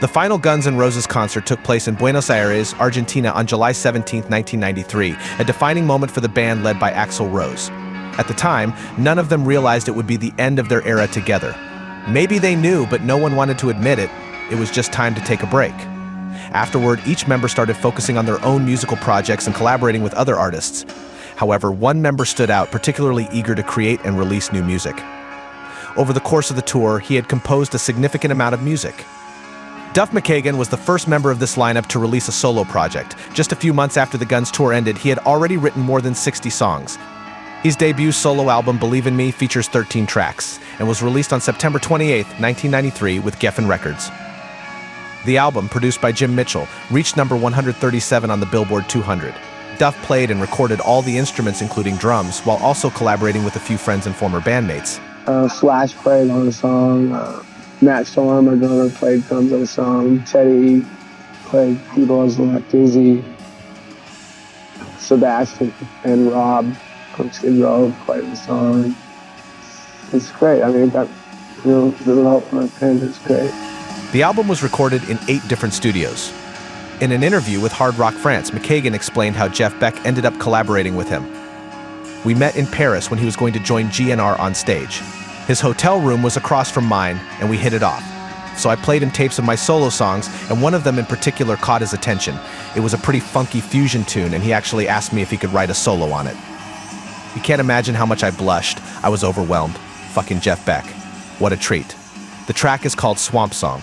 The final Guns N' Roses concert took place in Buenos Aires, Argentina on July 17, 1993, a defining moment for the band led by Axl Rose. At the time, none of them realized it would be the end of their era together. Maybe they knew, but no one wanted to admit it. It was just time to take a break. Afterward, each member started focusing on their own musical projects and collaborating with other artists. However, one member stood out, particularly eager to create and release new music. Over the course of the tour, he had composed a significant amount of music. Duff McKagan was the first member of this lineup to release a solo project. Just a few months after the Guns tour ended, he had already written more than 60 songs. His debut solo album, Believe in Me, features 13 tracks and was released on September 28, 1993 with Geffen Records. The album, produced by Jim Mitchell, reached number 137 on the Billboard 200. Duff played and recorded all the instruments including drums, while also collaborating with a few friends and former bandmates. Slash played on the song. Matt Sorum, our drummer, played drums on the song. Teddy played keyboards like Dizzy. Sebastian and Rob from Skid Row played the song. It's great. I mean, it got little help from my friends. It's great. The album was recorded in 8 different studios. In an interview with Hard Rock France, McKagan explained how Jeff Beck ended up collaborating with him. We met in Paris when he was going to join GNR on stage. His hotel room was across from mine, and we hit it off. So I played him tapes of my solo songs, and one of them in particular caught his attention. It was a pretty funky fusion tune, and he actually asked me if he could write a solo on it. You can't imagine how much I blushed. I was overwhelmed. Fucking Jeff Beck. What a treat. The track is called Swamp Song.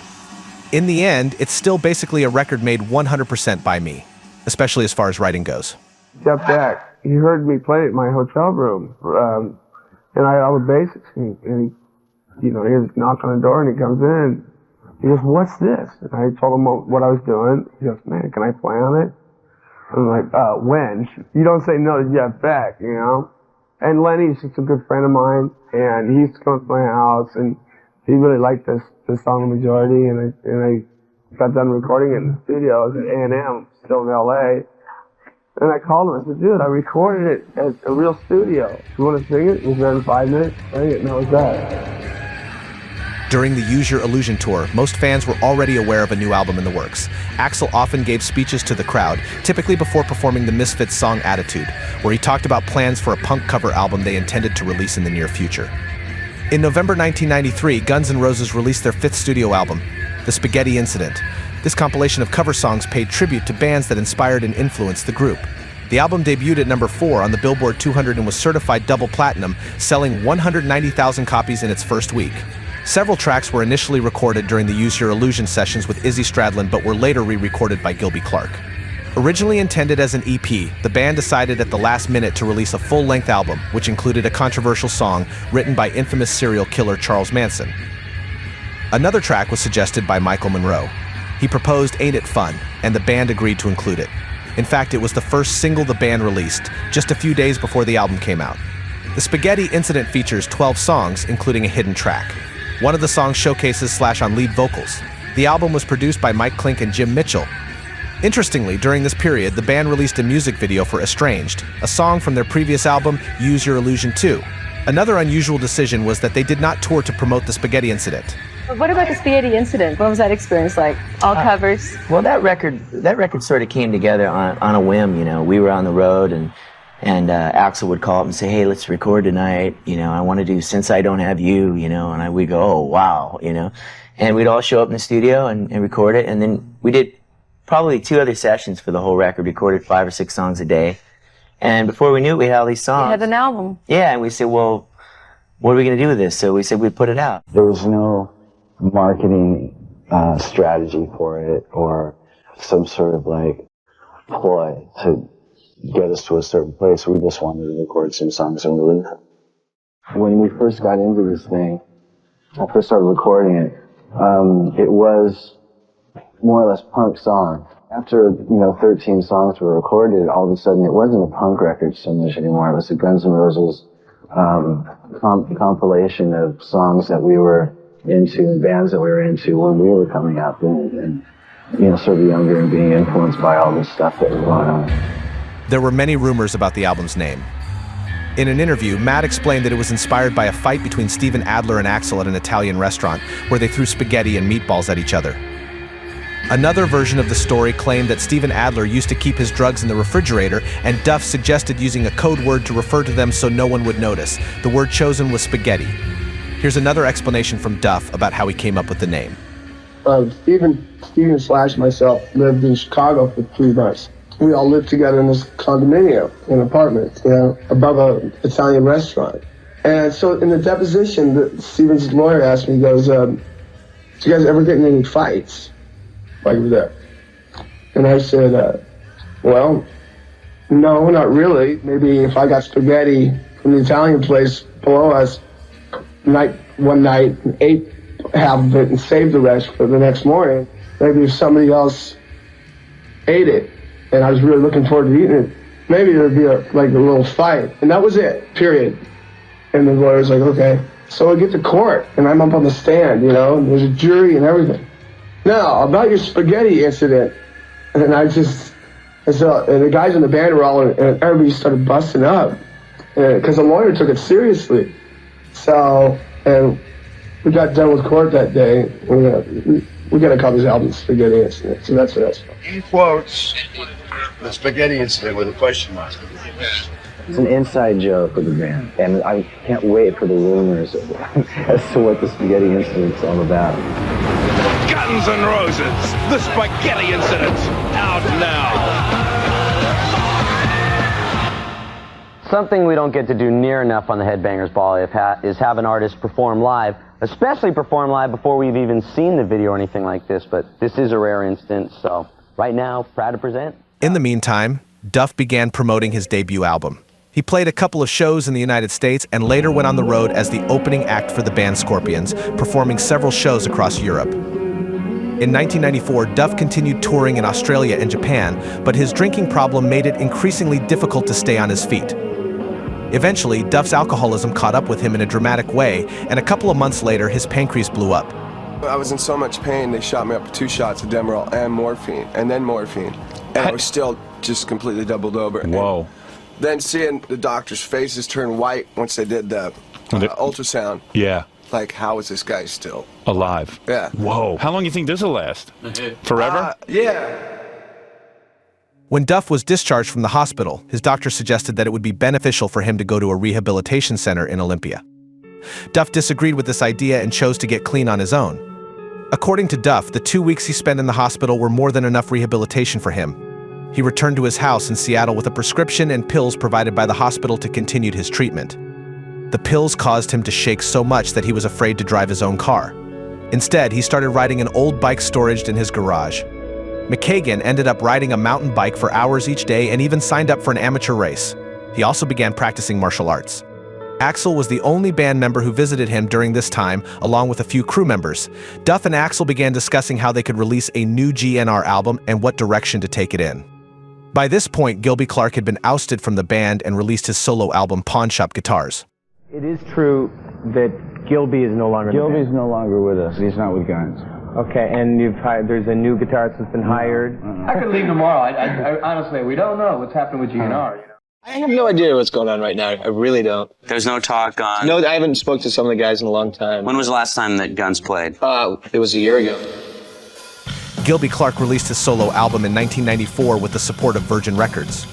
In the end, it's still basically a record made 100% by me, especially as far as writing goes. Jeff Beck, he heard me play it in my hotel room. And I had all the basics, and he just knocked on the door, and he comes in. He goes, "What's this?" And I told him what I was doing. He goes, "Man, can I play on it?" I'm like, "When?" You don't say no to Jeff Beck, you know? And Lenny's just a good friend of mine, and he used to come to my house, and he really liked this song, The Majority, and I got done recording it in the studio. I was at A&M, still in L.A., and I called him. I said, "Dude, I recorded it at a real studio. You want to sing it?" He was there in 5 minutes. Sing it, and that was that. During the Use Your Illusion tour, most fans were already aware of a new album in the works. Axl often gave speeches to the crowd, typically before performing the Misfits song Attitude, where he talked about plans for a punk cover album they intended to release in the near future. In November 1993, Guns N' Roses released their 5th studio album, The Spaghetti Incident. This compilation of cover songs paid tribute to bands that inspired and influenced the group. The album debuted at number 4 on the Billboard 200 and was certified double platinum, selling 190,000 copies in its first week. Several tracks were initially recorded during the Use Your Illusion sessions with Izzy Stradlin, but were later re-recorded by Gilby Clarke. Originally intended as an EP, the band decided at the last minute to release a full-length album, which included a controversial song written by infamous serial killer Charles Manson. Another track was suggested by Michael Monroe. He proposed Ain't It Fun, and the band agreed to include it. In fact, it was the first single the band released, just a few days before the album came out. The Spaghetti Incident features 12 songs, including a hidden track. One of the songs showcases Slash on lead vocals. The album was produced by Mike Klink and Jim Mitchell. Interestingly, during this period, the band released a music video for Estranged, a song from their previous album, Use Your Illusion 2. Another unusual decision was that they did not tour to promote the Spaghetti Incident. What about the Spaghetti Incident? What was that experience like? All covers? Well, that record sort of came together on a whim, you know. We were on the road, and Axl would call up and say, "Hey, let's record tonight. You know, I want to do Since I Don't Have You," you know, and we'd go, "Oh, wow," you know. And we'd all show up in the studio and record it, and then we did probably 2 other sessions for the whole record, recorded 5 or 6 songs a day. And before we knew it, we had all these songs. You had an album. Yeah, and we said, well, what are we going to do with this? So we said we'd put it out. There was no marketing strategy for it or some sort of like ploy to get us to a certain place. We just wanted to record some songs and release them. When we first got into this thing, I first started recording it, it was more or less punk song. After, 13 songs were recorded, all of a sudden it wasn't a punk record so much anymore. It was a Guns N' Roses compilation of songs that we were into and bands that we were into when we were coming up and sort of younger and being influenced by all this stuff that was going on. There were many rumors about the album's name. In an interview, Matt explained that it was inspired by a fight between Steven Adler and Axl at an Italian restaurant, where they threw spaghetti and meatballs at each other. Another version of the story claimed that Steven Adler used to keep his drugs in the refrigerator, and Duff suggested using a code word to refer to them so no one would notice. The word chosen was spaghetti. Here's another explanation from Duff about how he came up with the name. Steven, Slash, and myself lived in Chicago for 3 months. We all lived together in this condominium, an apartment, above an Italian restaurant. And so in the deposition, Steven's lawyer asked me, he goes, "Do you guys ever get in any fights while you were there?" And I said, "Well, no, not really. Maybe if I got spaghetti from the Italian place below us one night and ate half of it and saved the rest for the next morning, maybe if somebody else ate it and I was really looking forward to eating it, maybe there'd be a little fight." And that was it, period. And the lawyer's like, "Okay." So I get to court and I'm up on the stand, and there's a jury and everything. Now, about your spaghetti incident, and and the guys in the band were all, and everybody started busting up because the lawyer took it seriously. So, and we got done with court that day. We got to call this album Spaghetti Incident. So that's what that's for. In quotes, the spaghetti incident with a question mark. It's an inside joke with the band, and I can't wait for the rumors as to what the spaghetti incident's all about. Guns N' Roses, the spaghetti incident, out now. Something we don't get to do near enough on the Headbangers Ball is have an artist perform live, especially perform live before we've even seen the video or anything like this, but this is a rare instance, so right now, proud to present. In the meantime, Duff began promoting his debut album. He played a couple of shows in the United States and later went on the road as the opening act for the band Scorpions, performing several shows across Europe. In 1994, Duff continued touring in Australia and Japan, but his drinking problem made it increasingly difficult to stay on his feet. Eventually, Duff's alcoholism caught up with him in a dramatic way, and a couple of months later, his pancreas blew up. I was in so much pain, they shot me up with 2 shots of Demerol and morphine, and then morphine. And I was still just completely doubled over. Whoa. And then seeing the doctors' faces turn white once they did the ultrasound. Yeah. Like, how is this guy still alive? Yeah. Whoa. How long do you think this will last? Forever? Yeah. When Duff was discharged from the hospital, his doctor suggested that it would be beneficial for him to go to a rehabilitation center in Olympia. Duff disagreed with this idea and chose to get clean on his own. According to Duff, the 2 weeks he spent in the hospital were more than enough rehabilitation for him. He returned to his house in Seattle with a prescription and pills provided by the hospital to continue his treatment. The pills caused him to shake so much that he was afraid to drive his own car. Instead, he started riding an old bike storaged in his garage. McKagan ended up riding a mountain bike for hours each day and even signed up for an amateur race. He also began practicing martial arts. Axl was the only band member who visited him during this time, along with a few crew members. Duff and Axl began discussing how they could release a new GNR album and what direction to take it in. By this point, Gilby Clarke had been ousted from the band and released his solo album, Pawn Shop Guitars. It is true that Gilby is no longer in the band. Gilby's no longer with us. He's not with Guns. Okay, and there's a new guitarist that's been hired. I could leave tomorrow. I honestly, we don't know what's happening with GNR. I have no idea what's going on right now. I really don't. There's no talk on... No, I haven't spoke to some of the guys in a long time. When was the last time that Guns played? It was a year ago. Gilby Clarke released his solo album in 1994 with the support of Virgin Records.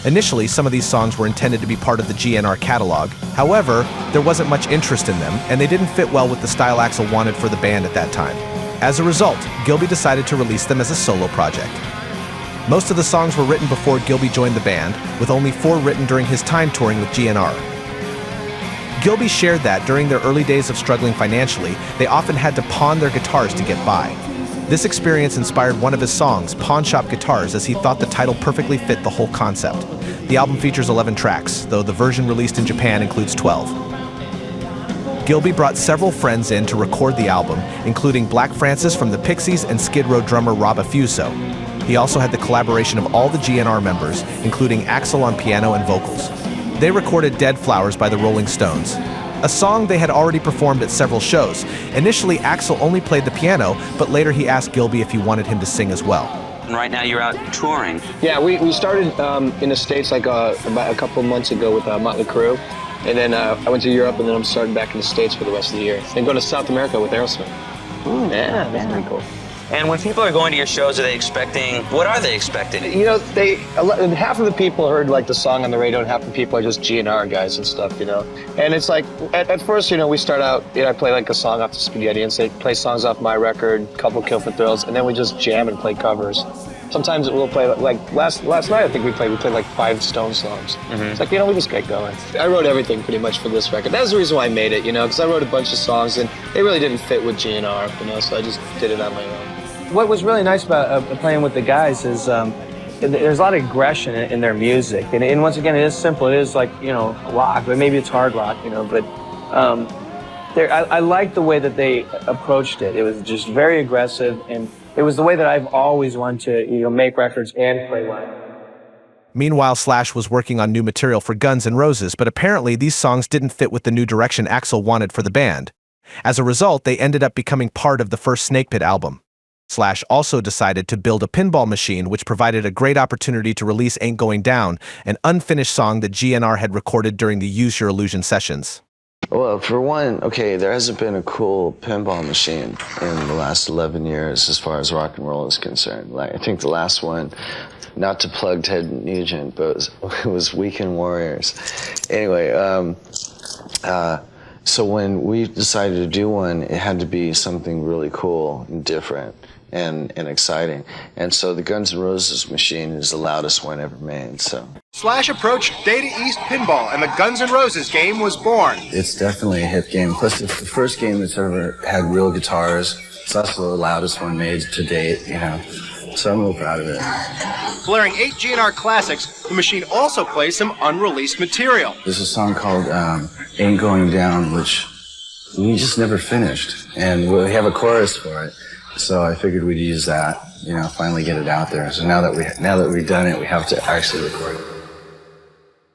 Initially, some of these songs were intended to be part of the GNR catalog. However, there wasn't much interest in them, and they didn't fit well with the style Axl wanted for the band at that time. As a result, Gilby decided to release them as a solo project. Most of the songs were written before Gilby joined the band, with only 4 written during his time touring with GNR. Gilby shared that during their early days of struggling financially, they often had to pawn their guitars to get by. This experience inspired one of his songs, Pawn Shop Guitars, as he thought the title perfectly fit the whole concept. The album features 11 tracks, though the version released in Japan includes 12. Gilby brought several friends in to record the album, including Black Francis from the Pixies and Skid Row drummer Rob Affuso. He also had the collaboration of all the GNR members, including Axl on piano and vocals. They recorded Dead Flowers by the Rolling Stones, a song they had already performed at several shows. Initially, Axl only played the piano, but later he asked Gilby if he wanted him to sing as well. And right now you're out touring. Yeah, we started in the States about a couple months ago with Motley Crue. And then I went to Europe, and then I'm starting back in the States for the rest of the year. And going to South America with Aerosmith. Yeah, that's pretty cool. And when people are going to your shows, are they expecting, what are they expecting? You know, half of the people heard like the song on the radio and half the people are just GNR guys and stuff, you know. And it's like, at first, you know, we start out, you know, I play like a song off the Spaghetti and say, play songs off my record, couple Kill for Thrills, and then we just jam and play covers. Sometimes we'll play, like last night I think we played like 5 Stone songs. It's like, you know, we just get going. I wrote everything pretty much for this record. That's the reason why I made it, you know, because I wrote a bunch of songs and they really didn't fit with GNR, you know, so I just did it on my own. What was really nice about playing with the guys is there's a lot of aggression in their music. And once again, it is simple. It is like, you know, rock, but maybe it's hard rock, you know, but I like the way that they approached it. It was just very aggressive, and it was the way that I've always wanted to, you know, make records and play live. Meanwhile, Slash was working on new material for Guns N' Roses, but apparently these songs didn't fit with the new direction Axl wanted for the band. As a result, they ended up becoming part of the first Snake Pit album. Slash also decided to build a pinball machine, which provided a great opportunity to release Ain't Going Down, an unfinished song that GNR had recorded during the Use Your Illusion sessions. Well, for one, okay, there hasn't been a cool pinball machine in the last 11 years as far as rock and roll is concerned. Like, I think the last one, not to plug Ted Nugent, but it was Weekend Warriors. Anyway, so when we decided to do one, it had to be something really cool and different and exciting. And so the Guns N' Roses machine is the loudest one ever made, so. Slash approached Data East Pinball, and the Guns N' Roses game was born. It's definitely a hip game. Plus, it's the first game that's ever had real guitars. It's also the loudest one made to date, you know. So I'm real proud of it. Blaring 8 GNR classics, the machine also plays some unreleased material. There's a song called Ain't Going Down, which we just never finished. And we have a chorus for it. So I figured we'd use that, you know, finally get it out there. So now that we've done it, we have to actually record it.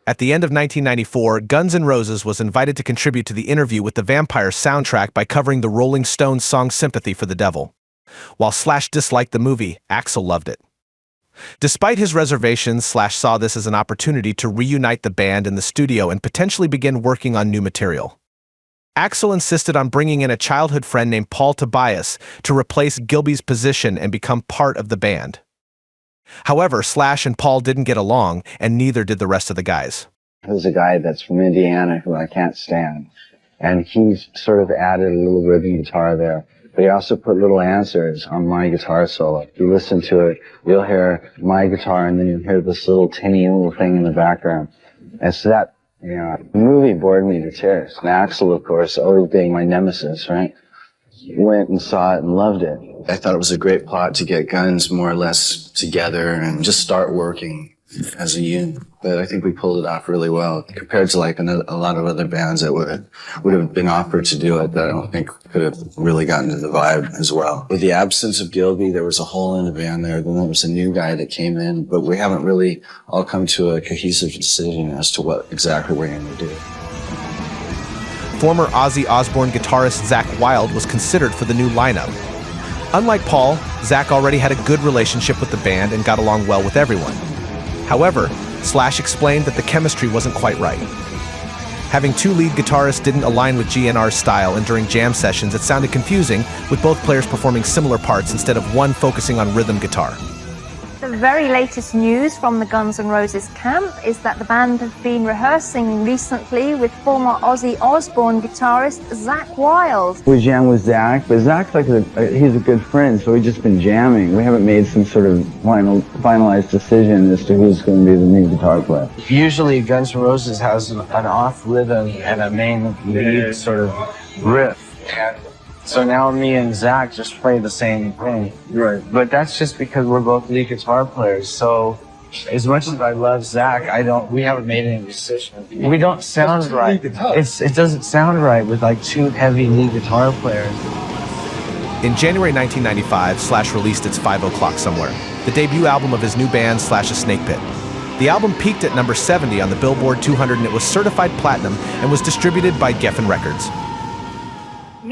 At the end of 1994, Guns N' Roses was invited to contribute to the Interview with the Vampire soundtrack by covering the Rolling Stones song Sympathy for the Devil. While Slash disliked the movie, Axl loved it. Despite his reservations, Slash saw this as an opportunity to reunite the band in the studio and potentially begin working on new material. Axl insisted on bringing in a childhood friend named Paul Tobias to replace Gilby's position and become part of the band. However, Slash and Paul didn't get along, and neither did the rest of the guys. There's a guy that's from Indiana who I can't stand, and he's sort of added a little rhythm guitar there. But he also put little answers on my guitar solo. If you listen to it, you'll hear my guitar, and then you'll hear this little tinny little thing in the background. And so that, you know, the movie bored me to tears. And Axl, of course, always being my nemesis, right, went and saw it and loved it. I thought it was a great plot to get Guns more or less together and just start working as a unit. But I think we pulled it off really well compared to like a lot of other bands that would have been offered to do it that I don't think could have really gotten to the vibe as well. With the absence of Gilby, there was a hole in the band there. Then there was a new guy that came in, but we haven't really all come to a cohesive decision as to what exactly we're going to do. Former Ozzy Osbourne guitarist Zakk Wylde was considered for the new lineup. Unlike Paul, Zakk already had a good relationship with the band and got along well with everyone. However, Slash explained that the chemistry wasn't quite right. Having 2 lead guitarists didn't align with GNR's style, and during jam sessions it sounded confusing, with both players performing similar parts instead of one focusing on rhythm guitar. The very latest news from the Guns N' Roses camp is that the band have been rehearsing recently with former Ozzy Osbourne guitarist Zakk Wylde. We jam with Zakk, but Zakk's like he's a good friend, so we've just been jamming. We haven't made some sort of finalized decision as to who's going to be the new guitar player. Usually Guns N' Roses has an off rhythm and a main lead sort of riff. And so now me and Zakk just play the same thing. Right. But that's just because we're both lead guitar players. So as much as I love Zakk, we haven't made any decision. We don't sound right. It doesn't sound right with like 2 heavy lead guitar players. In January 1995, Slash released its 5 O'Clock Somewhere, the debut album of his new band, Slash's Snake Pit. The album peaked at number 70 on the Billboard 200, and it was certified platinum and was distributed by Geffen Records.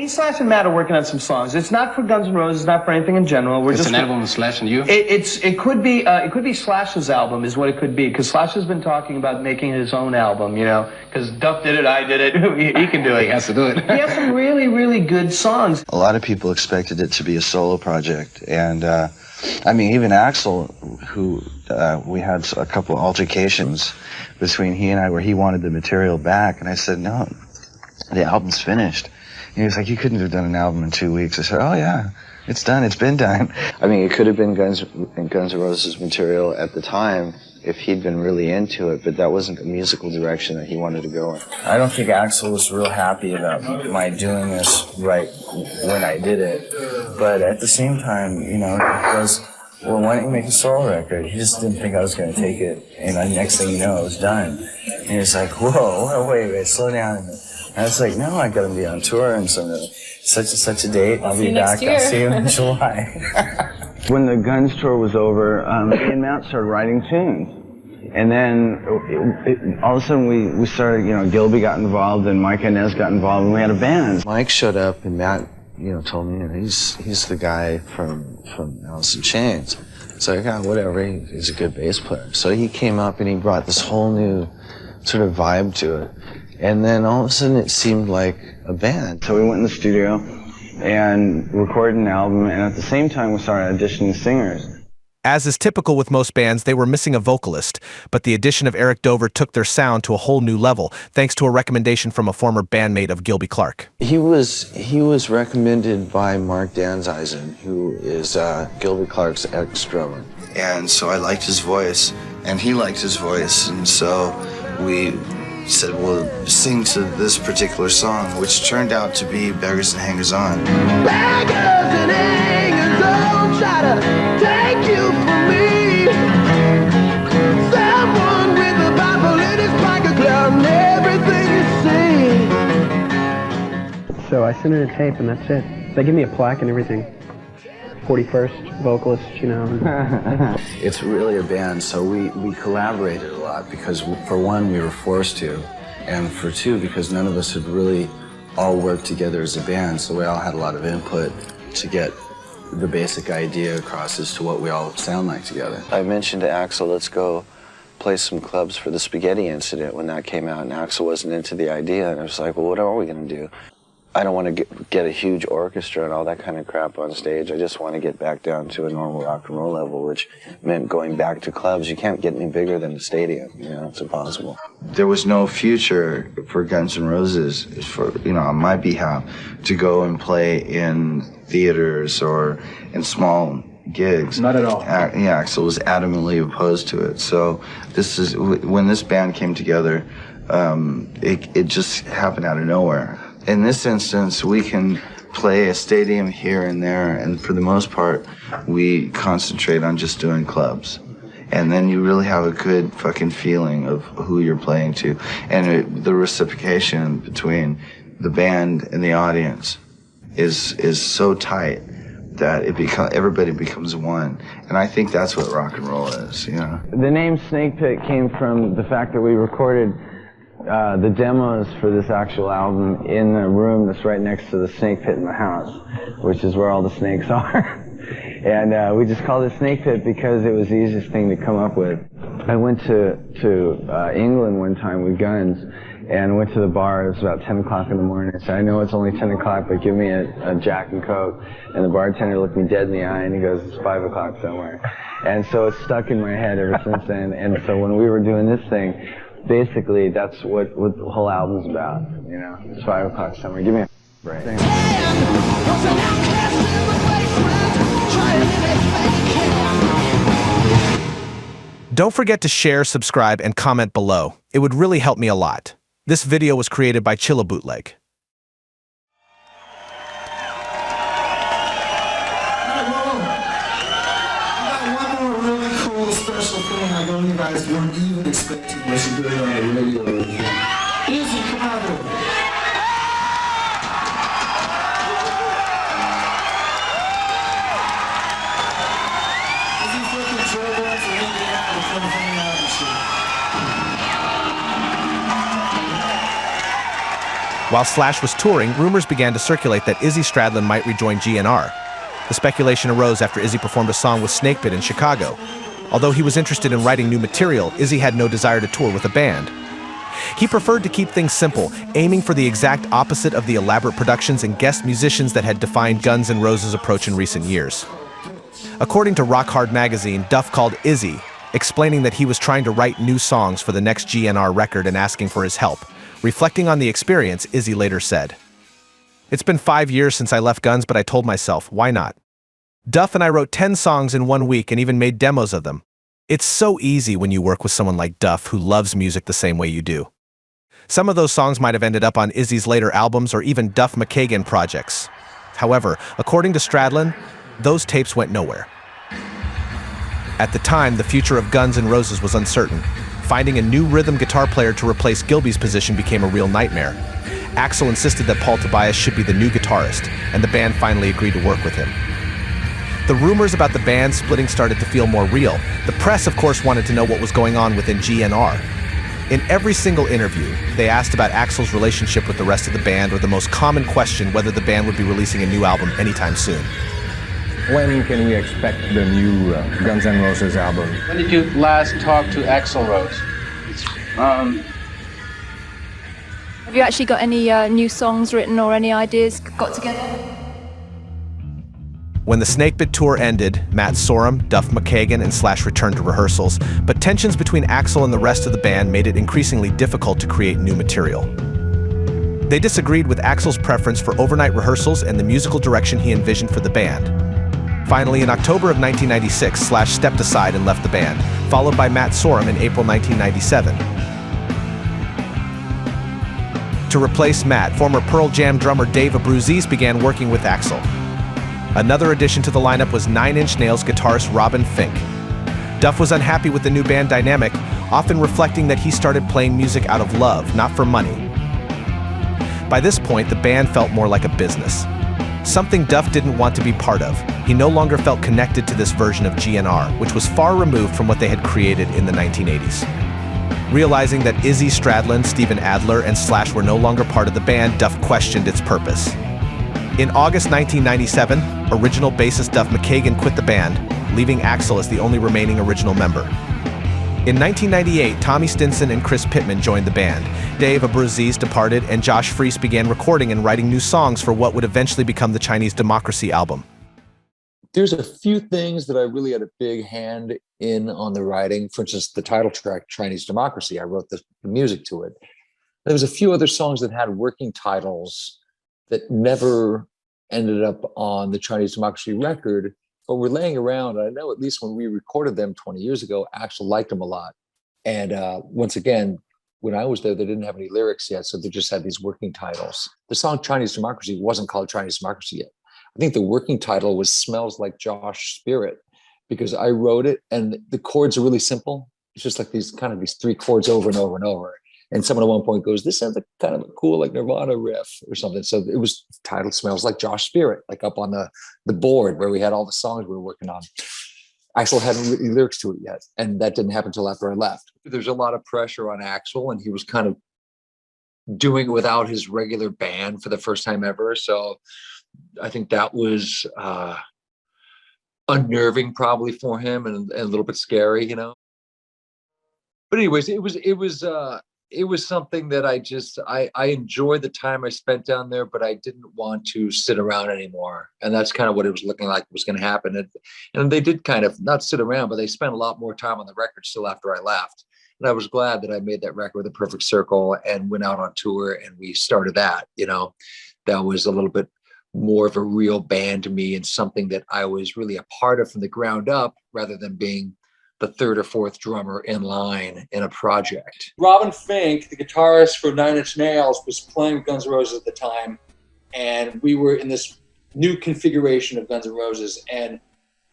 Me, Slash, and Matt are working on some songs. It's not for Guns N' Roses, it's not for anything in general. We're it's just an album with Slash and you? It could be Slash's album is what it could be, because Slash has been talking about making his own album, you know, because Duff did it, I did it, he can do it. He has to do it. He has some really, really good songs. A lot of people expected it to be a solo project, and I mean, even Axl, who we had a couple altercations between he and I where he wanted the material back, and I said, no, the album's finished. And he was like, you couldn't have done an album in 2 weeks. I said, oh yeah, it's done, it's been done. I mean, it could have been Guns N' Roses material at the time if he'd been really into it, but that wasn't the musical direction that he wanted to go in. I don't think Axl was real happy about my doing this right when I did it, but at the same time, you know, it was, well, why don't you make a solo record? He just didn't think I was going to take it, and the next thing you know, it was done. And he was like, whoa, wait, slow down. And I was like, no, I got to be on tour, and so such and such a date, I'll be back, I'll see you in July. When the Guns tour was over, me and Matt started writing tunes. And then all of a sudden we started, you know, Gilby got involved and Mike Inez got involved and we had a band. Mike showed up and Matt, you know, told me, you know, he's the guy from Alice in Chains. It's like, oh, whatever, he's a good bass player. So he came up and he brought this whole new sort of vibe to it. And then all of a sudden it seemed like a band. So we went in the studio and recorded an album, and at the same time we started auditioning singers. As is typical with most bands, they were missing a vocalist, but the addition of Eric Dover took their sound to a whole new level, thanks to a recommendation from a former bandmate of Gilby Clarke. He was recommended by Mark Danzeisen, who is Gilby Clarke's ex-drummer. And so I liked his voice, and he liked his voice, and so we said, well, sing to this particular song, which turned out to be Beggars and Hangers On. Beggars and hangers on, try to take you from me. Someone with a Bible in his pocket, clouding everything you see. So I sent in a tape and that's it. They give me a plaque and everything. 41st vocalist, you know. It's really a band, so we collaborated a lot because, for one, we were forced to, and for two, because none of us had really all worked together as a band, so we all had a lot of input to get the basic idea across as to what we all sound like together. I mentioned to Axl, let's go play some clubs for the Spaghetti Incident when that came out, and Axl wasn't into the idea, and I was like, well, what are we going to do? I don't want to get a huge orchestra and all that kind of crap on stage. I just want to get back down to a normal rock and roll level, which meant going back to clubs. You can't get any bigger than the stadium, you know, it's impossible. There was no future for Guns N' Roses, for, you know, on my behalf, to go and play in theaters or in small gigs. Not at all. Yeah, Axl was adamantly opposed to it. So this is, when this band came together, it just happened out of nowhere. In this instance, we can play a stadium here and there, and for the most part, we concentrate on just doing clubs. And then you really have a good fucking feeling of who you're playing to. And the reciprocation between the band and the audience is so tight that everybody becomes one. And I think that's what rock and roll is, you know. The name Snake Pit came from the fact that we recorded the demos for this actual album in a room that's right next to the snake pit in the house, which is where all the snakes are. And we just called it Snake Pit because it was the easiest thing to come up with. I went to England one time with Guns, and went to the bar. It was about 10 o'clock in the morning. I said, I know it's only 10 o'clock, but give me a Jack and Coke. And the bartender looked me dead in the eye, and he goes, it's 5 o'clock somewhere. And so it's stuck in my head ever since then. And so when we were doing this thing, basically, that's what the whole album's about, you know. It's 5 o'clock somewhere. Give me a break. Don't forget to share, subscribe, and comment below. It would really help me a lot. This video was created by Chilla Bootleg. Special thing I know you guys weren't even expecting when you do it on the radio. Easy, come on, dude. This is fucking turbulence and Indiana before the coming out and shit. While Slash was touring, rumors began to circulate that Izzy Stradlin might rejoin GNR. The speculation arose after Izzy performed a song with Snakepit in Chicago. Although he was interested in writing new material, Izzy had no desire to tour with a band. He preferred to keep things simple, aiming for the exact opposite of the elaborate productions and guest musicians that had defined Guns N' Roses' approach in recent years. According to Rock Hard magazine, Duff called Izzy, explaining that he was trying to write new songs for the next GNR record and asking for his help. Reflecting on the experience, Izzy later said, "It's been 5 years since I left Guns, but I told myself, why not? Duff and I wrote 10 songs in 1 week and even made demos of them. It's so easy when you work with someone like Duff who loves music the same way you do." Some of those songs might have ended up on Izzy's later albums or even Duff McKagan projects. However, according to Stradlin, those tapes went nowhere. At the time, the future of Guns N' Roses was uncertain. Finding a new rhythm guitar player to replace Gilby's position became a real nightmare. Axl insisted that Paul Tobias should be the new guitarist, and the band finally agreed to work with him. The rumors about the band splitting started to feel more real. The press, of course, wanted to know what was going on within GNR. In every single interview, they asked about Axl's relationship with the rest of the band, or the most common question, whether the band would be releasing a new album anytime soon. When can we expect the new Guns N' Roses album? When did you last talk to Axl Rose? Have you actually got any new songs written or any ideas got together? When the Snakepit tour ended, Matt Sorum, Duff McKagan, and Slash returned to rehearsals, but tensions between Axl and the rest of the band made it increasingly difficult to create new material. They disagreed with Axl's preference for overnight rehearsals and the musical direction he envisioned for the band. Finally, in October of 1996, Slash stepped aside and left the band, followed by Matt Sorum in April 1997. To replace Matt, former Pearl Jam drummer Dave Abruzzese began working with Axl. Another addition to the lineup was Nine Inch Nails guitarist Robin Fink. Duff was unhappy with the new band dynamic, often reflecting that he started playing music out of love, not for money. By this point, the band felt more like a business. Something Duff didn't want to be part of. He no longer felt connected to this version of GNR, which was far removed from what they had created in the 1980s. Realizing that Izzy Stradlin, Steven Adler, and Slash were no longer part of the band, Duff questioned its purpose. In August 1997, original bassist Duff McKagan quit the band, leaving Axl as the only remaining original member. In 1998, Tommy Stinson and Chris Pittman joined the band. Dave Abruzzese departed, and Josh Freese began recording and writing new songs for what would eventually become the Chinese Democracy album. There's a few things that I really had a big hand in on the writing. For instance, the title track, Chinese Democracy, I wrote the music to it. There was a few other songs that had working titles that never ended up on the Chinese Democracy record, but were laying around. I know at least when we recorded them 20 years ago, Axl liked them a lot. And once again, when I was there, they didn't have any lyrics yet, so they just had these working titles. The song Chinese Democracy wasn't called Chinese Democracy yet. I think the working title was Smells Like Josh Spirit, because I wrote it and the chords are really simple. It's just like these three chords over and over and over. And someone at one point goes, "This sounds like kind of a cool like Nirvana riff or something." So it was titled Smells Like Josh Spirit, like up on the board where we had all the songs we were working on. Axl hadn't written lyrics to it yet, and that didn't happen until after I left. There's a lot of pressure on Axl, and he was kind of doing it without his regular band for the first time ever. So I think that was unnerving probably for him and a little bit scary, you know. But anyways, it was something that I enjoyed the time I spent down there, but I didn't want to sit around anymore. And that's kind of what it was looking like was going to happen. And they did kind of not sit around, but they spent a lot more time on the record still after I left. And I was glad that I made that record, The Perfect Circle, and went out on tour and we started that, you know. That was a little bit more of a real band to me and something that I was really a part of from the ground up rather than being the third or fourth drummer in line in a project. Robin Fink, the guitarist for Nine Inch Nails, was playing Guns N' Roses at the time, and we were in this new configuration of Guns N' Roses. And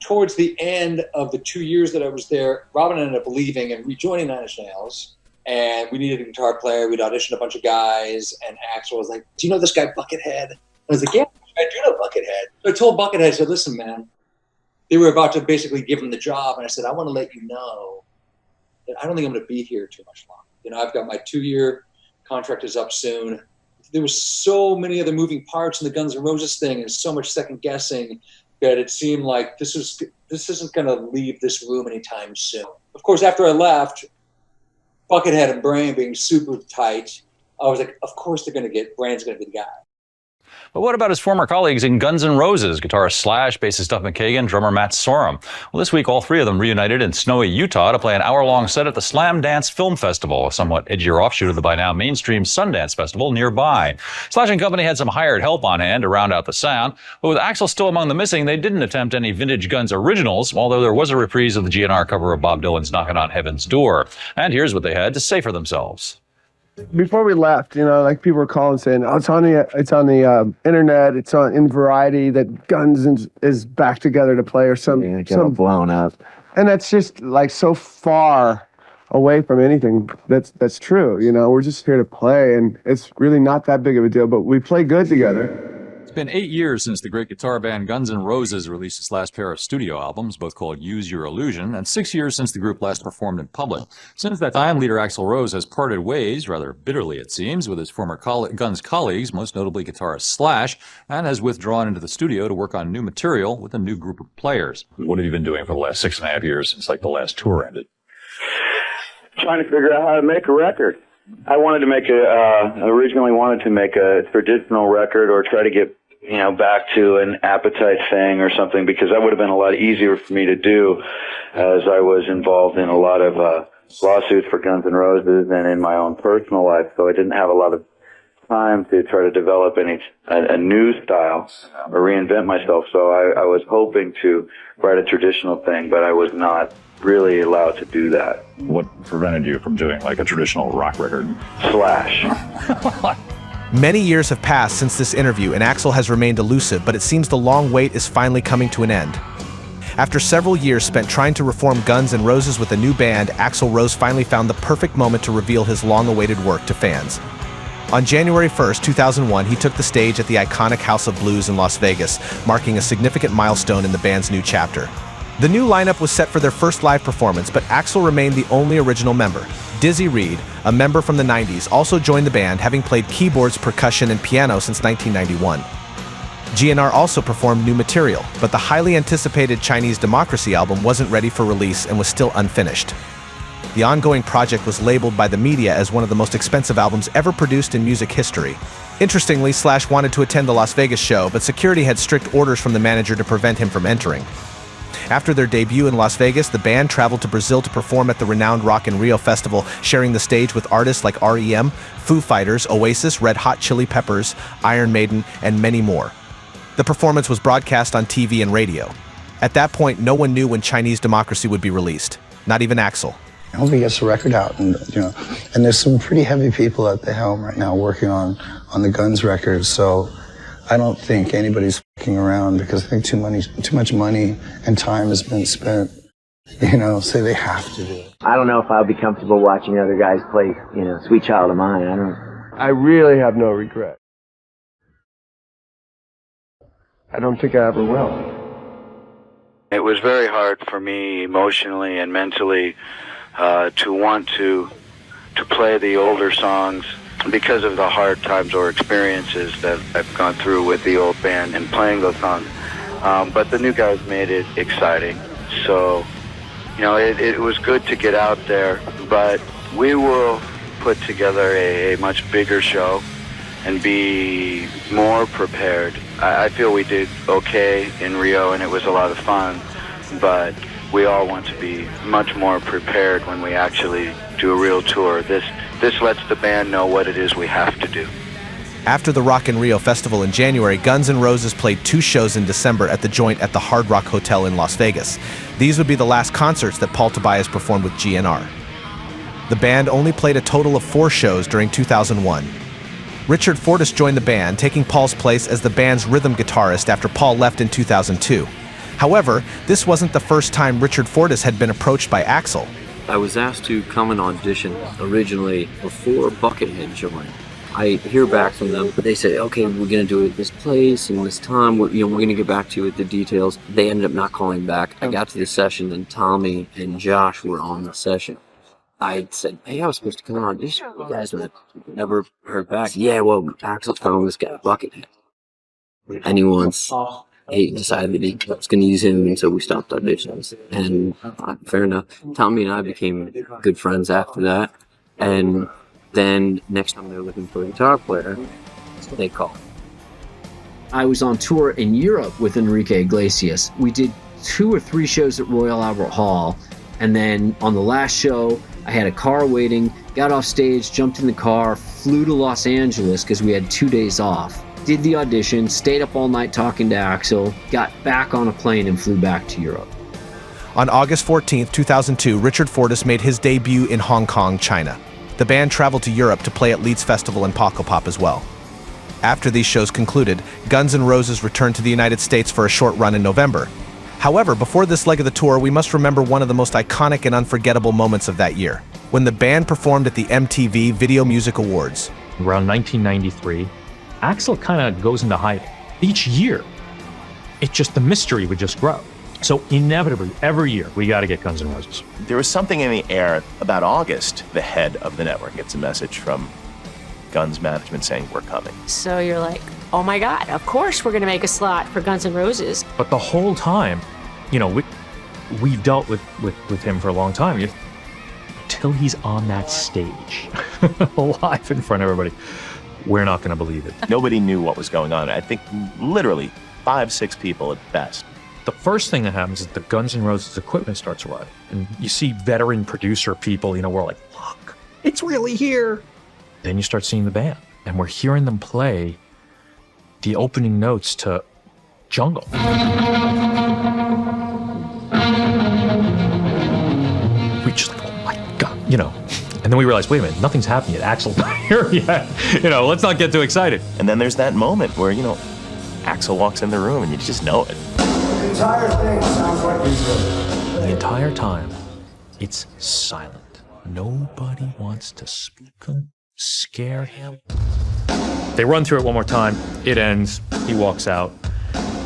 towards the end of the 2 years that I was there, Robin ended up leaving and rejoining Nine Inch Nails, and we needed a guitar player. We'd auditioned a bunch of guys, and Axl was like, "Do you know this guy Buckethead?" I was like, "Yeah, I do know Buckethead." So I told Buckethead, I said, "Listen, man," they were about to basically give him the job. And I said, "I want to let you know that I don't think I'm going to be here too much longer. You know, I've got my 2-year contract is up soon. there was so many other moving parts in the Guns N' Roses thing, and so much second guessing that it seemed like this isn't going to leave this room anytime soon. Of course, after I left, Buckethead and Brain being super tight, I was like, of course Brain's going to be the guy. But what about his former colleagues in Guns N' Roses, guitarist Slash, bassist Duff McKagan, drummer Matt Sorum? Well, this week, all three of them reunited in snowy Utah to play an hour-long set at the Slam Dance Film Festival, a somewhat edgier offshoot of the by now mainstream Sundance Festival nearby. Slash and company had some hired help on hand to round out the sound, but with Axl still among the missing, they didn't attempt any vintage Guns originals, although there was a reprise of the GNR cover of Bob Dylan's Knockin' on Heaven's Door. And here's what they had to say for themselves. Before we left, like people were calling saying, "Oh, it's on the internet, it's in Variety that Guns is back together to play," or some blown up. And that's just like so far away from anything that's true. We're just here to play, and it's really not that big of a deal. But we play good together. It's been 8 years since the great guitar band Guns N' Roses released its last pair of studio albums, both called Use Your Illusion, and 6 years since the group last performed in public. Since that time, leader Axl Rose has parted ways, rather bitterly it seems, with his former Guns colleagues, most notably guitarist Slash, and has withdrawn into the studio to work on new material with a new group of players. What have you been doing for the last 6.5 years since the last tour ended? Trying to figure out how to make a record. I wanted to make originally wanted to make a traditional record or try to get back to an Appetite thing or something, because that would have been a lot easier for me to do, as I was involved in a lot of lawsuits for Guns N' Roses and in my own personal life, so I didn't have a lot of time to try to develop a new style or reinvent myself. So I was hoping to write a traditional thing, but I was not really allowed to do that. What prevented you from doing a traditional rock record? Slash. Many years have passed since this interview, and Axl has remained elusive, but it seems the long wait is finally coming to an end. After several years spent trying to reform Guns N' Roses with a new band, Axl Rose finally found the perfect moment to reveal his long-awaited work to fans. On January 1st, 2001, he took the stage at the iconic House of Blues in Las Vegas, marking a significant milestone in the band's new chapter. The new lineup was set for their first live performance, but Axl remained the only original member. Dizzy Reed, a member from the 90s, also joined the band, having played keyboards, percussion, and piano since 1991. GNR also performed new material, but the highly anticipated Chinese Democracy album wasn't ready for release and was still unfinished. The ongoing project was labeled by the media as one of the most expensive albums ever produced in music history. Interestingly, Slash wanted to attend the Las Vegas show, but security had strict orders from the manager to prevent him from entering. After their debut in Las Vegas, the band traveled to Brazil to perform at the renowned Rock in Rio festival, sharing the stage with artists like R.E.M., Foo Fighters, Oasis, Red Hot Chili Peppers, Iron Maiden, and many more. The performance was broadcast on TV and radio. At that point, no one knew when Chinese Democracy would be released, not even Axl. I hope he gets the record out, and and there's some pretty heavy people at the helm right now working on the Guns record, so I don't think anybody's fucking around, because I think too much money and time has been spent, say they have to do it. I don't know if I'll be comfortable watching other guys play, Sweet Child of Mine. I really have no regret. I don't think I ever will. It was very hard for me emotionally and mentally to want to play the older songs because of the hard times or experiences that I've gone through with the old band and playing those songs. But the new guys made it exciting. So, it was good to get out there, but we will put together a much bigger show and be more prepared. I feel we did okay in Rio and it was a lot of fun, but we all want to be much more prepared when we actually do a real tour. This lets the band know what it is we have to do. After the Rock in Rio festival in January, Guns N' Roses played 2 shows in December at the Joint at the Hard Rock Hotel in Las Vegas. These would be the last concerts that Paul Tobias performed with GNR. The band only played a total of 4 shows during 2001. Richard Fortus joined the band, taking Paul's place as the band's rhythm guitarist after Paul left in 2002. However, this wasn't the first time Richard Fortus had been approached by Axl. I was asked to come and audition originally before Buckethead joined. I hear back from them, but they say, okay, we're going to do it at this place and this time. We're going to get back to you with the details. They ended up not calling back. I got to the session and Tommy and Josh were on the session. I said, hey, I was supposed to come on audition. You guys never heard back. Yeah, well, Axl found this guy, Buckethead. And he decided that he was going to use him, and so we stopped auditions. And fair enough. Tommy and I became good friends after that. And then next time they were looking for a guitar player, they called. I was on tour in Europe with Enrique Iglesias. We did 2 or 3 shows at Royal Albert Hall, and then on the last show, I had a car waiting, got off stage, jumped in the car, flew to Los Angeles because we had 2 days off. Did the audition, stayed up all night talking to Axl, got back on a plane and flew back to Europe. On August 14, 2002, Richard Fortus made his debut in Hong Kong, China. The band traveled to Europe to play at Leeds Festival and Pokopop as well. After these shows concluded, Guns N' Roses returned to the United States for a short run in November. However, before this leg of the tour, we must remember one of the most iconic and unforgettable moments of that year, when the band performed at the MTV Video Music Awards. Around 1993, Axl kind of goes into hiding. Each year, the mystery would just grow. So inevitably, every year, we got to get Guns N' Roses. There was something in the air about August. The head of the network gets a message from Guns management saying, we're coming. So you're like, oh my God, of course we're going to make a slot for Guns N' Roses. But the whole time, we've dealt with him for a long time. Until he's on that stage, live in front of everybody, we're not going to believe it. Nobody knew what was going on. I think literally 5-6 people at best. The first thing that happens is the Guns N' Roses equipment starts arriving. And you see veteran producer people, we're like, look, it's really here. Then you start seeing the band, and we're hearing them play the opening notes to Jungle. We just like, oh my God, And then we realized, wait a minute, nothing's happened yet. Axl's not here yet. Let's not get too excited. And then there's that moment where, Axl walks in the room and you just know it. The entire thing sounds like music. The entire time, it's silent. Nobody wants to speak him, scare him. They run through it one more time. It ends. He walks out.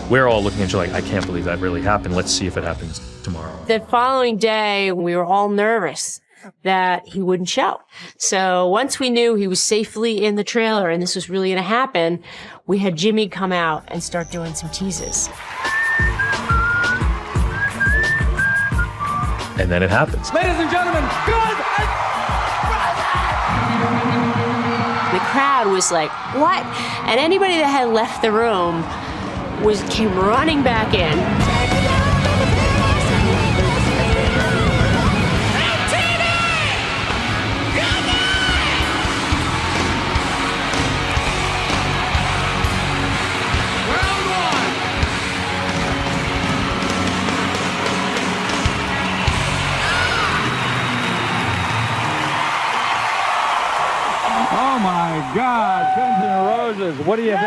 We're all looking at you like, I can't believe that really happened. Let's see if it happens tomorrow. The following day, we were all nervous that he wouldn't show. So once we knew he was safely in the trailer and this was really going to happen, we had Jimmy come out and start doing some teases. And then it happens. Ladies and gentlemen, Guns N' The crowd was like, what? And anybody that had left the room came running back in. Oh my God, Guns N' Roses, what do you think?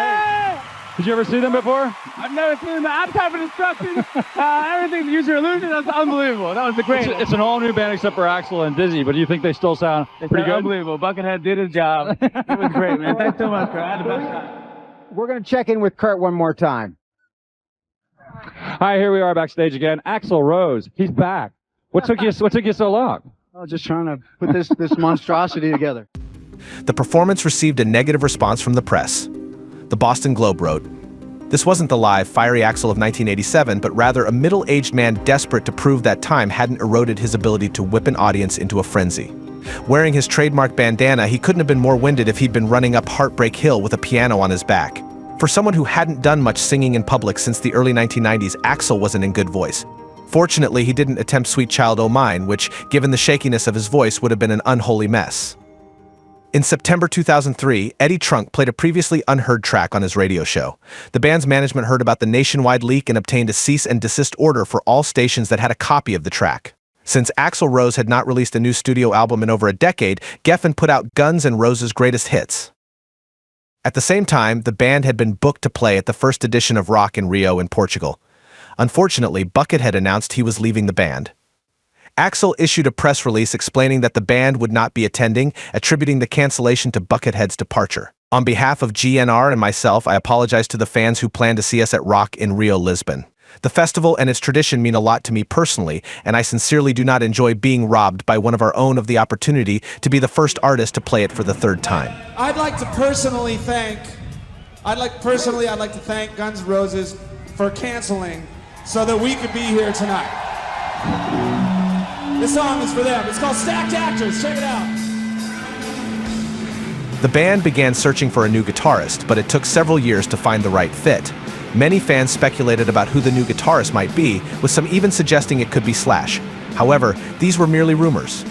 Did you ever see them before? I've never seen them. The appetite for destruction, everything, use your illusion, that's unbelievable. That was the great. It's an all new band except for Axl and Dizzy, but do you think they still sound pretty good? Unbelievable. Buckethead did his job. It was great, man. Thanks so much, Kurt. I had the best time. We're going to check in with Kurt one more time. Hi, here we are backstage again. Axl Rose, he's back. What took you so long? I was just trying to put this monstrosity together. The performance received a negative response from the press. The Boston Globe wrote, "This wasn't the live, fiery Axl of 1987, but rather a middle-aged man desperate to prove that time hadn't eroded his ability to whip an audience into a frenzy. Wearing his trademark bandana, he couldn't have been more winded if he'd been running up Heartbreak Hill with a piano on his back. For someone who hadn't done much singing in public since the early 1990s, Axl wasn't in good voice. Fortunately, he didn't attempt Sweet Child O' Mine, which, given the shakiness of his voice, would have been an unholy mess." In September 2003, Eddie Trunk played a previously unheard track on his radio show. The band's management heard about the nationwide leak and obtained a cease and desist order for all stations that had a copy of the track. Since Axl Rose had not released a new studio album in over a decade, Geffen put out Guns N' Roses' greatest hits. At the same time, the band had been booked to play at the first edition of Rock in Rio in Portugal. Unfortunately, Buckethead announced he was leaving the band. Axl issued a press release explaining that the band would not be attending, attributing the cancellation to Buckethead's departure. "On behalf of GNR and myself, I apologize to the fans who plan to see us at Rock in Rio, Lisbon. The festival and its tradition mean a lot to me personally, and I sincerely do not enjoy being robbed by one of our own of the opportunity to be the first artist to play it for the third time. I'd like to thank Guns N' Roses for canceling so that we could be here tonight. This song is for them. It's called Stacked Actors. Check it out. The band began searching for a new guitarist, but it took several years to find the right fit. Many fans speculated about who the new guitarist might be, with some even suggesting it could be Slash. However, these were merely rumors.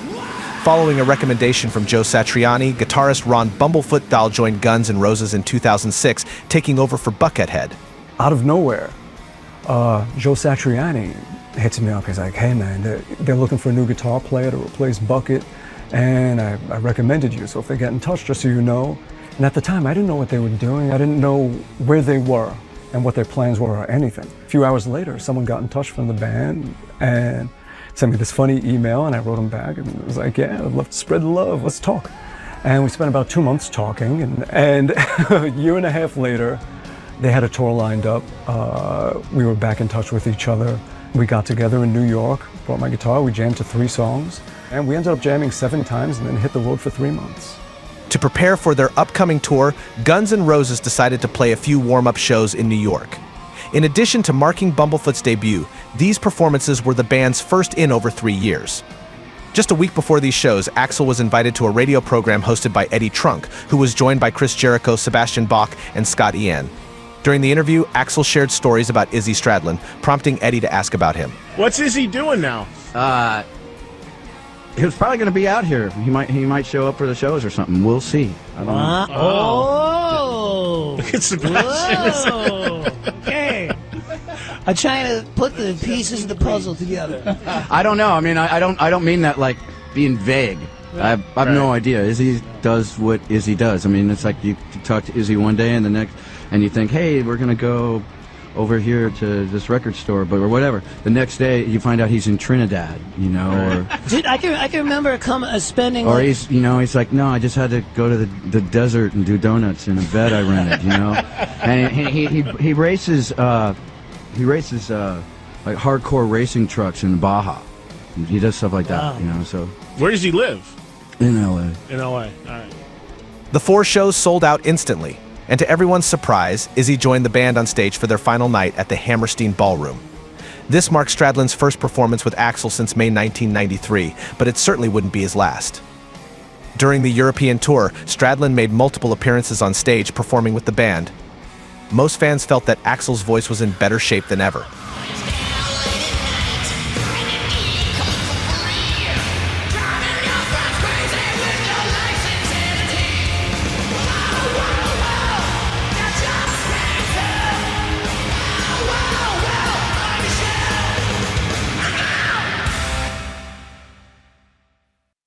Following a recommendation from Joe Satriani, guitarist Ron Bumblefoot Dahl joined Guns N' Roses in 2006, taking over for Buckethead. Out of nowhere, Joe Satriani hits me up. He's like, hey man, they're looking for a new guitar player to replace Bucket, and I recommended you, so if they get in touch, just so you know. And at the time, I didn't know what they were doing. I didn't know where they were and what their plans were or anything. A few hours later, someone got in touch from the band and sent me this funny email, and I wrote them back, and it was like, yeah, I'd love to spread the love, let's talk. And we spent about 2 months talking, and a year and a half later, they had a tour lined up. We were back in touch with each other. We got together in New York, brought my guitar, we jammed to 3 songs, and we ended up jamming 7 times and then hit the road for 3 months. To prepare for their upcoming tour, Guns N' Roses decided to play a few warm-up shows in New York. In addition to marking Bumblefoot's debut, these performances were the band's first in over 3 years. Just a week before these shows, Axl was invited to a radio program hosted by Eddie Trunk, who was joined by Chris Jericho, Sebastian Bach, and Scott Ian. During the interview, Axl shared stories about Izzy Stradlin, prompting Eddie to ask about him. What's Izzy doing now? He was probably going to be out here. He might show up for the shows or something. We'll see. I don't know. Oh! Look at Sebastian. Whoa. Okay. I'm trying to put the pieces of the puzzle together. I don't know. I mean, I don't mean that like being vague. I have no idea. Izzy does what Izzy does. I mean, it's like you talk to Izzy one day and the next, and you think, hey, we're going to go over here to this record store, or whatever. The next day, you find out he's in Trinidad, you know, or... Dude, I can remember spending... Or he's like, no, I just had to go to the desert and do donuts in a bed I rented, you know? And he races, like hardcore racing trucks in Baja. He does stuff like that, you know, so... Where does he live? In L.A. In L.A., all right. The 4 shows sold out instantly. And to everyone's surprise, Izzy joined the band on stage for their final night at the Hammerstein Ballroom. This marks Stradlin's first performance with Axl since May 1993, but it certainly wouldn't be his last. During the European tour, Stradlin made multiple appearances on stage performing with the band. Most fans felt that Axl's voice was in better shape than ever.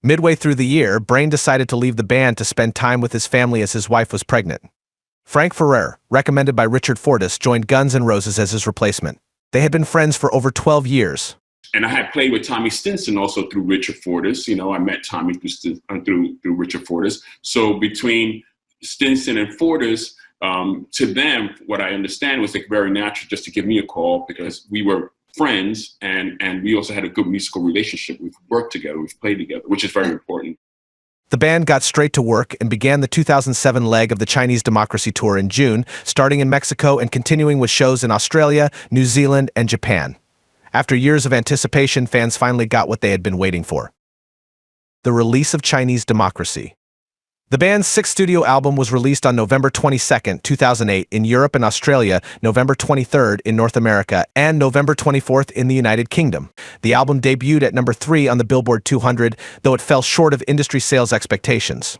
Midway through the year, Brain decided to leave the band to spend time with his family as his wife was pregnant. Frank Ferrer, recommended by Richard Fortus, joined Guns N' Roses as his replacement. They had been friends for over 12 years. And I had played with Tommy Stinson also through Richard Fortus. You know, I met Tommy through Richard Fortus. So between Stinson and Fortus, to them, what I understand was like very natural just to give me a call because we were friends, and we also had a good musical relationship. We've worked together, we've played together, which is very important. The band got straight to work and began the 2007 leg of the Chinese Democracy Tour in June, starting in Mexico and continuing with shows in Australia, New Zealand, and Japan. After years of anticipation, fans finally got what they had been waiting for: the release of Chinese Democracy. The band's 6th studio album was released on November 22, 2008 in Europe and Australia, November 23rd in North America, and November 24th in the United Kingdom. The album debuted at number 3 on the Billboard 200, though it fell short of industry sales expectations.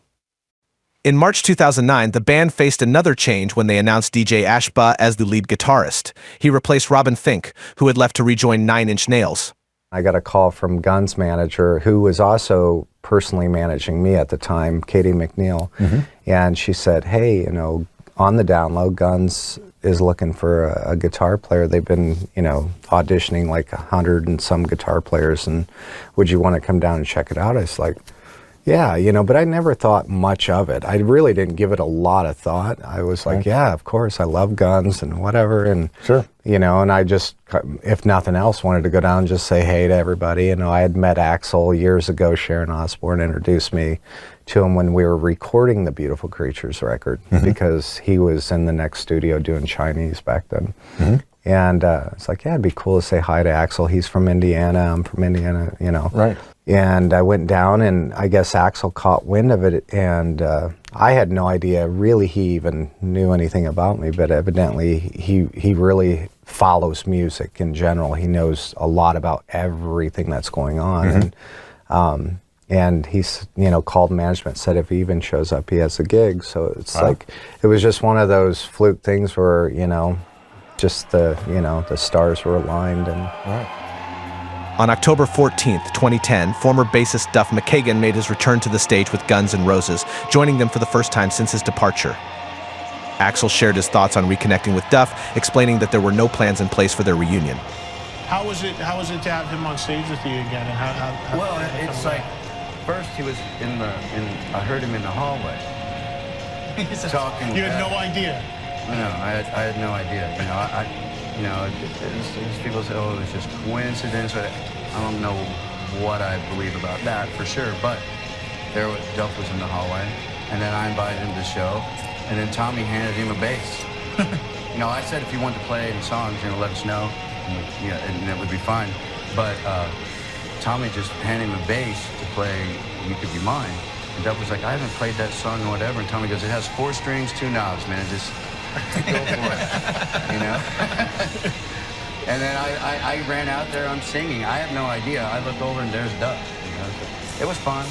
In March 2009, the band faced another change when they announced DJ Ashba as the lead guitarist. He replaced Robin Thicke, who had left to rejoin Nine Inch Nails. I got a call from Guns' manager, who was also personally managing me at the time, Katie McNeil, and she said, hey, you know, on the down low, Guns is looking for a guitar player. They've been, you know, auditioning like 100 and some guitar players, and would you want to come down and check it out? I was like, Yeah, but I never thought much of it. I really didn't give it a lot of thought. I was like, yeah, of course, I love Guns and whatever. And, and I just, if nothing else, wanted to go down and just say hey to everybody. I had met Axl years ago. Sharon Osbourne introduced me to him when we were recording the Beautiful Creatures record, because he was in the next studio doing Chinese back then. And it's like, yeah, it'd be cool to say hi to Axl. He's from Indiana. I'm from Indiana, Right. And I went down, and I guess Axl caught wind of it, and I had no idea really he even knew anything about me, but evidently he really follows music in general. He knows a lot about everything that's going on. And he's, called management, said if he even shows up, he has a gig. So it's like, it was just one of those fluke things where, just the stars were aligned. And On October 14th, 2010, former bassist Duff McKagan made his return to the stage with Guns N' Roses, joining them for the first time since his departure. Axl shared his thoughts on reconnecting with Duff, explaining that there were no plans in place for their reunion. How was it to have him on stage with you again? And how well, it's like, first he was I heard him in the hallway. Talking. You had no idea? No, I had no idea. People say, oh, it's just coincidence. I don't know what I believe about that for sure, but Duff was in the hallway, and then I invited him to the show, and then Tommy handed him a bass. I said if you wanted to play any songs, let us know, and it would be fine. But Tommy just handed him a bass to play You Could Be Mine. And Duff was like, I haven't played that song or whatever. And Tommy goes, it has 4 strings, 2 knobs, man. Just go for it, And then I ran out there, I'm singing. I have no idea. I look over and there's Duff. So it was fun,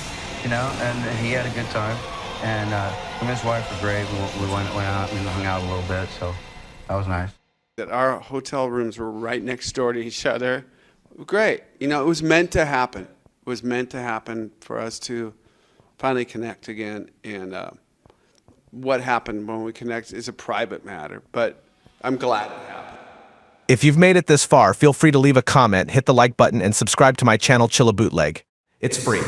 and he had a good time. And him and his wife were great. We went out and hung out a little bit, so that was nice. That our hotel rooms were right next door to each other. Great. It was meant to happen. It was meant to happen for us to finally connect again. And what happened when we connect is a private matter, but I'm glad it happened. If you've made it this far, feel free to leave a comment, hit the like button, and subscribe to my channel, Chilla Bootleg. It's free.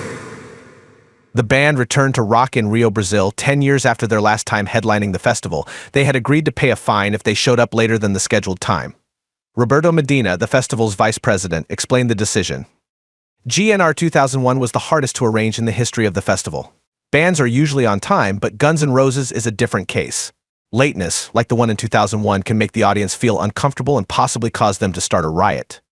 The band returned to Rock in Rio, Brazil, 10 years after their last time headlining the festival. They had agreed to pay a fine if they showed up later than the scheduled time. Roberto Medina, the festival's vice president, explained the decision. GNR 2001 was the hardest to arrange in the history of the festival. Bands are usually on time, but Guns N' Roses is a different case. Lateness, like the one in 2001, can make the audience feel uncomfortable and possibly cause them to start a riot.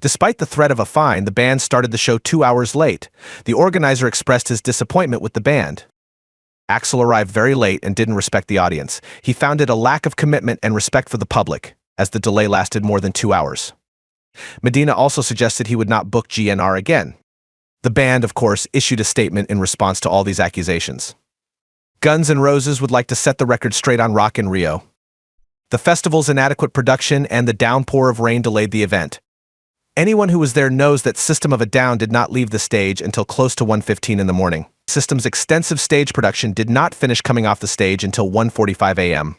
Despite the threat of a fine, the band started the show 2 hours late. The organizer expressed his disappointment with the band. Axl arrived very late and didn't respect the audience. He found it a lack of commitment and respect for the public, as the delay lasted more than 2 hours. Medina also suggested he would not book GNR again. The band, of course, issued a statement in response to all these accusations. Guns N' Roses would like to set the record straight on Rock in Rio. The festival's inadequate production and the downpour of rain delayed the event. Anyone who was there knows that System of a Down did not leave the stage until close to 1:15 in the morning. System's extensive stage production did not finish coming off the stage until 1:45 a.m.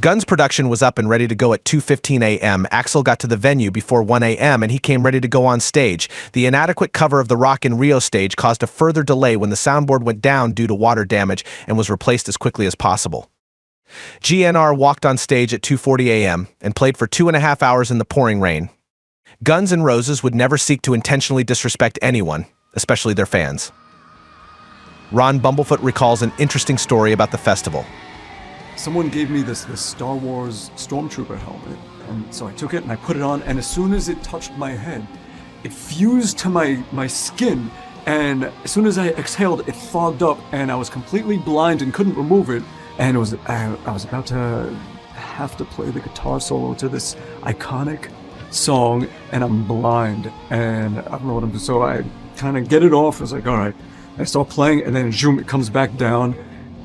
Guns' production was up and ready to go at 2:15 a.m. Axl got to the venue before 1 a.m. and he came ready to go on stage. The inadequate cover of the Rock in Rio stage caused a further delay when the soundboard went down due to water damage and was replaced as quickly as possible. GNR walked on stage at 2:40 a.m. and played for 2.5 hours in the pouring rain. Guns N' Roses would never seek to intentionally disrespect anyone, especially their fans. Ron Bumblefoot recalls an interesting story about the festival. Someone gave me this Star Wars Stormtrooper helmet, and so I took it and I put it on, and as soon as it touched my head, it fused to my skin, and as soon as I exhaled, it fogged up, and I was completely blind and couldn't remove it, and I was about to have to play the guitar solo to this iconic song, and I'm blind, and I don't know what I'm doing, so I kind of get it off. I was like, all right. I start playing, and then zoom, it comes back down,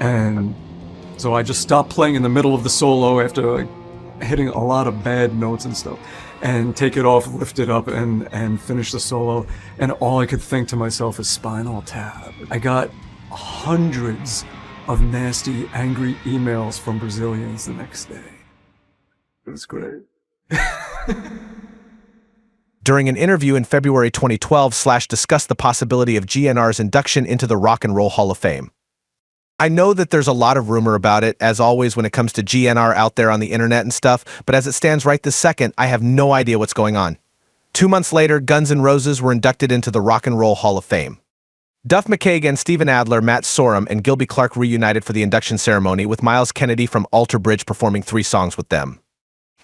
and so I just stopped playing in the middle of the solo after hitting a lot of bad notes and stuff, and take it off, lift it up, and finish the solo, and all I could think to myself is Spinal Tap. I got hundreds of nasty, angry emails from Brazilians the next day. It was great. During an interview in February 2012, Slash discussed the possibility of GNR's induction into the Rock and Roll Hall of Fame. I know that there's a lot of rumor about it, as always when it comes to GNR out there on the internet and stuff, but as it stands right this second, I have no idea what's going on. 2 months later, Guns N' Roses were inducted into the Rock and Roll Hall of Fame. Duff McKagan, Steven Adler, Matt Sorum, and Gilby Clarke reunited for the induction ceremony, with Miles Kennedy from Alter Bridge performing 3 songs with them.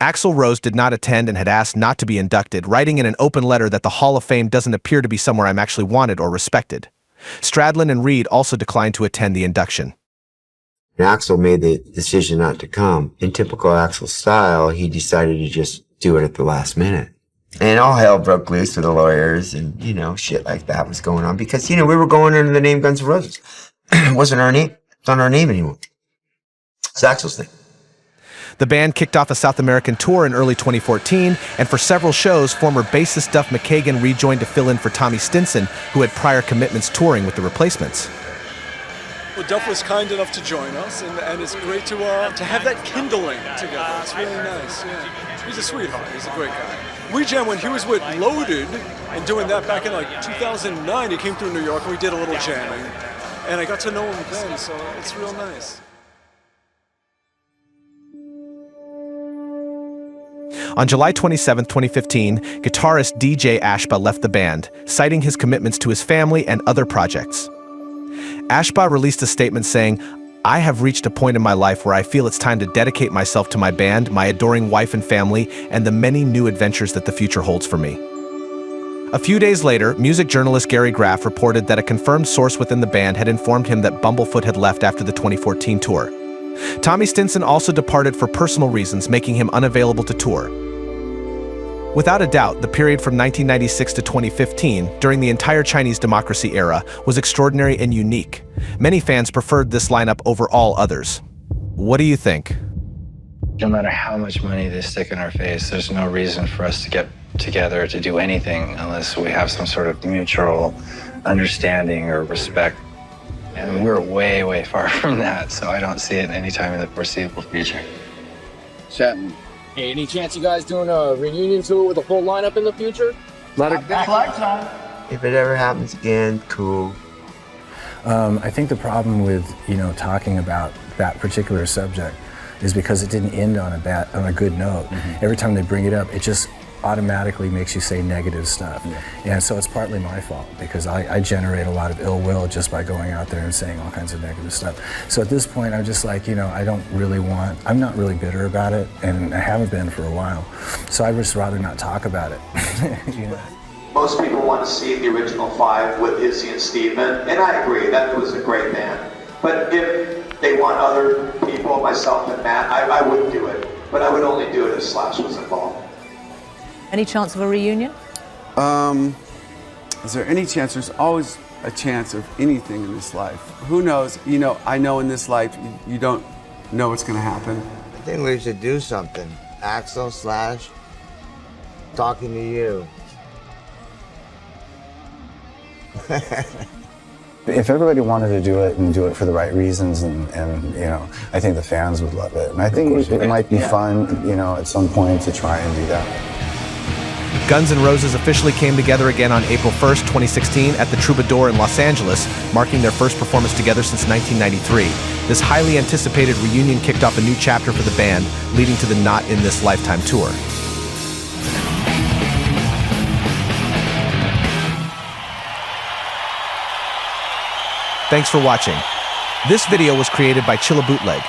Axl Rose did not attend and had asked not to be inducted, writing in an open letter that the Hall of Fame doesn't appear to be somewhere I'm actually wanted or respected. Stradlin and Reed also declined to attend the induction. Axl made the decision not to come. In typical Axl style, he decided to just do it at the last minute. And all hell broke loose with the lawyers and, shit like that was going on because, we were going under the name Guns N' Roses. It wasn't our name. It's not our name anymore. It's Axl's thing. The band kicked off a South American tour in early 2014, and for several shows, former bassist Duff McKagan rejoined to fill in for Tommy Stinson, who had prior commitments touring with the Replacements. Well, Duff was kind enough to join us, and it's great to have that kindling together. It's really nice. Yeah. He's a sweetheart. He's a great guy. We jammed when he was with Loaded and doing that back in 2009. He came through New York and we did a little jamming, and I got to know him then, so it's real nice. On July 27, 2015, guitarist DJ Ashba left the band, citing his commitments to his family and other projects. Ashba released a statement saying, "I have reached a point in my life where I feel it's time to dedicate myself to my band, my adoring wife and family, and the many new adventures that the future holds for me." A few days later, music journalist Gary Graff reported that a confirmed source within the band had informed him that Bumblefoot had left after the 2014 tour. Tommy Stinson also departed for personal reasons, making him unavailable to tour. Without a doubt, the period from 1996 to 2015, during the entire Chinese democracy era, was extraordinary and unique. Many fans preferred this lineup over all others. What do you think? No matter how much money they stick in our face, there's no reason for us to get together to do anything unless we have some sort of mutual understanding or respect. And we're way, way far from that, so I don't see it anytime in the foreseeable future. Chapman. Hey, any chance you guys doing a reunion tour with a full lineup in the future? Let it back lifetime. If it ever happens again, cool. I think the problem with, talking about that particular subject is because it didn't end on a good note. Mm-hmm. Every time they bring it up, it just automatically makes you say negative stuff. Yeah. And so it's partly my fault because I generate a lot of ill will just by going out there and saying all kinds of negative stuff. So at this point, I'm just like, I'm not really bitter about it, and I haven't been for a while. So I'd just rather not talk about it. Most people want to see the original 5 with Izzy and Steven, and I agree, that was a great band. But if they want other people, myself and Matt, I wouldn't do it. But I would only do it if Slash was involved. Any chance of a reunion? Is there any chance? There's always a chance of anything in this life. Who knows? I know in this life, you don't know what's going to happen. I think we should do something. Axl, Slash, talking to you. If everybody wanted to do it and do it for the right reasons, and I think the fans would love it. And I think it might be fun, at some point to try and do that. Guns N' Roses officially came together again on April 1st, 2016 at the Troubadour in Los Angeles, marking their first performance together since 1993. This highly anticipated reunion kicked off a new chapter for the band, leading to the Not In This Lifetime tour. Thanks for watching. This video was created by Chilla Bootleg.